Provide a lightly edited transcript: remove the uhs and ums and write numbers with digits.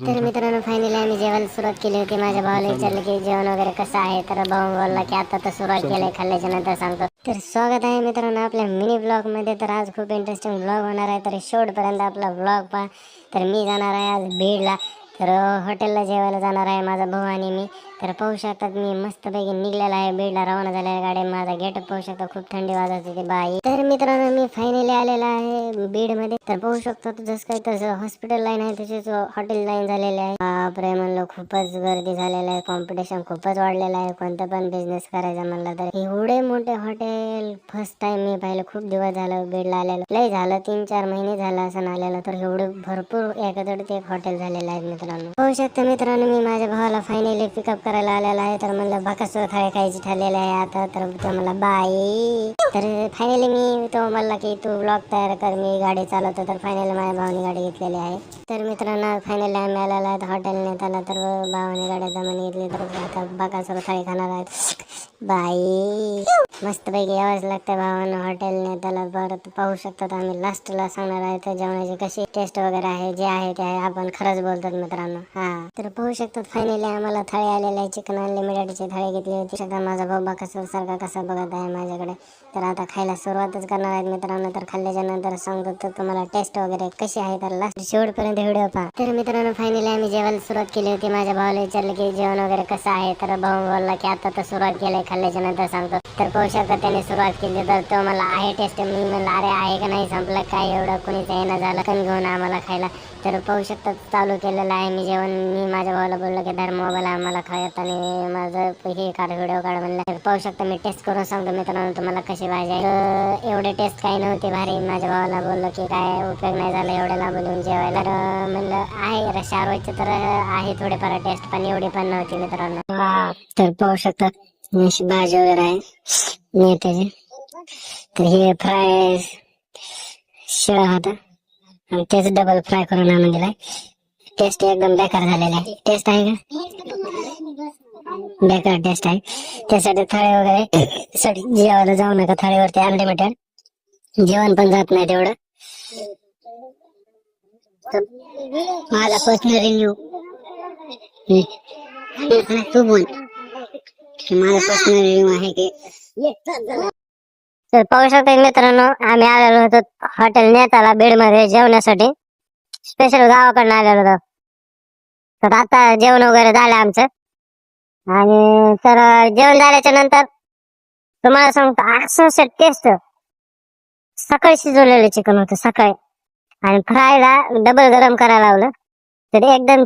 तर मित्रांनो फायनली आम्ही जेवायला सुरुवात केली होती. माझ्या भावाला विचारलं की जेवण वगैरे कसं आहे, तर भाऊ बोलला की आता तर सुरुवात केलंय, खाल्ल्याच्या नंतर सांगतो. तर स्वागत आहे मित्रांनो आपल्या मिनी ब्लॉग मध्ये. तर आज खूप इंटरेस्टिंग ब्लॉग होणार आहे, तर शेवटपर्यंत आपला ब्लॉग पहा. तर मी जाणार आहे आज बीडला, तर हॉटेलला जेवायला जाणार आहे माझा भाऊ आणि मी. तर पाहू शकतात मी मस्तपैकी निघलेला आहे, बीडला रवाना झालेला गाडी. माझा गेटअप पाहू शकता, खूप थंडी वाजत होती बाई. तर मित्रांनो मी फायनली आलेला आहे बीड मध्ये. तर पाहू शकतो जसं काही तसं हॉस्पिटल लाईन आहे तसेच हॉटेल लाईन झालेले आहे. बापरे म्हणलं खूपच गर्दी झालेलं आहे, कॉम्पिटिशन खूपच वाढलेलं आहे. कोणता पण बिझनेस करायचा म्हणलं तर एवढे मोठे हॉटेल फर्स्ट टाइम मी पाहिलं. खूप दिवस झालं बीडला आलेलं, लय झालं 3-4 महिने झालं असं आलेलं. तर एवढे भरपूर एकादडीत एक हॉटेल झालेलं आहे मित्रांनो. पाहू शकता मित्रांनो मी माझ्या भावाला फायनली पिकअप करायला आलेला आहे. तर म्हणलं बाकासुर थाळी खायची ठरलेली आहे आता. तर तो मला बाई. तर फायनली मी तो म्हणला की तू ब्लॉग तयार कर, मी गाडी चालवतो. तर फायनली माझ्या भावाने गाडी घेतलेली आहे. तर मित्रांनो फायनली आम्ही आलेला आहे हॉटेलने. त्याला तर भावाने गाडी जमान घेतली. तर आता बाकासुर थाळी खाणार आहेत बाई. मस्तपैकी यावंच लागतं भावानं हॉटेलने. त्याला परत पाहू शकतात आम्ही लास्टला सांगणार आहे तर जेवणाची कशी टेस्ट वगैरे आहे, जे आहे ते आहे, आपण खरंच बोलतात मित्रांनो. तर पाहू शकतात फायनली आम्हाला थाळी आलेली आहे. चिकन अनलिमिटेडची थाळी घेतली होती. शकता माझा भाऊ बाकासुर सारखा कसा बघत आहे माझ्याकडे. तर आता खायला सुरुवातच करणार आहेत मित्रांनो. तर खाल्ल्याच्या नंतर सांगतो तर तुम्हाला टेस्ट वगैरे कशी आहे. तर लास्ट शेवटपर्यंत व्हिडिओ पहा. तर मित्रांनो फायनली आम्ही जेवायला सुरुवात केली होती. माझ्या भावाला विचारलं की जेवण वगैरे कसं आहे, तर भाऊ बोलला की आता तर सुरुवात केलंय, खाल्ल्याच्या नंतर सांगतो. तर पाहू शकता त्याने सुरुवात केली. तर तो मला आहे टेस्ट. मी म्हणलं अरे आहे का नाही, संपलं काय एवढं कोणीच येणं झालं कण घेऊन आम्हाला खायला. तर पाहू शकता चालू केलेलं आहे मी जेवण. मी माझ्या भावाला बोललो की धर मोबाईल आम्हाला खायत आणि माझं हे काढ, व्हिडिओ काढ म्हणलं. तर पाहू शकता मी टेस्ट करून सांगतो मित्रांनो तुम्हाला कशी भाजी आहे. एवढे टेस्ट काही नव्हती भारी. माझ्या भावाला बोललो की काय उपयोग नाही झाला एवढ्याला बोलून जेवायला. तर म्हणलं आहे शारोचे तर आहे थोडेफार टेस्ट, पण एवढी पण नव्हती मित्रांनो. तर पाहू शकतात अशी भाजी वगैरे आहे मेथीची. तर हे फ्राय शिळा होता आणि तेच डबल फ्राय करून आणून दिलाय. टेस्ट एकदम बेकार झालेला आहे. टेस्ट आहे का बेकार टेस्ट आहे. त्यासाठी थाळी वगैरे साठी जेवायला जाऊ नका. थाळीवरती अनलिमिटेड जेवण पण जात नाही तेवढं. माझा पर्सनल रिव्ह्यू तू बोल. माझा पर्सनल रिव्ह्यू आहे की तर पाहू शकता मित्रांनो आम्ही आलेलो होतो हॉटेल नेताला बीड मध्ये जेवण्यासाठी. स्पेशल गावाकडनं आलेलो होतो. तर आता जेवण वगैरे झालं आमचं आणि तर जेवण झाल्याच्या नंतर तुम्हाला सांगतो असं टेस्ट. सकाळी शिजवलेलं चिकन होतं सकाळी आणि फ्रायला डबल गरम करायला लावलं. तर एकदम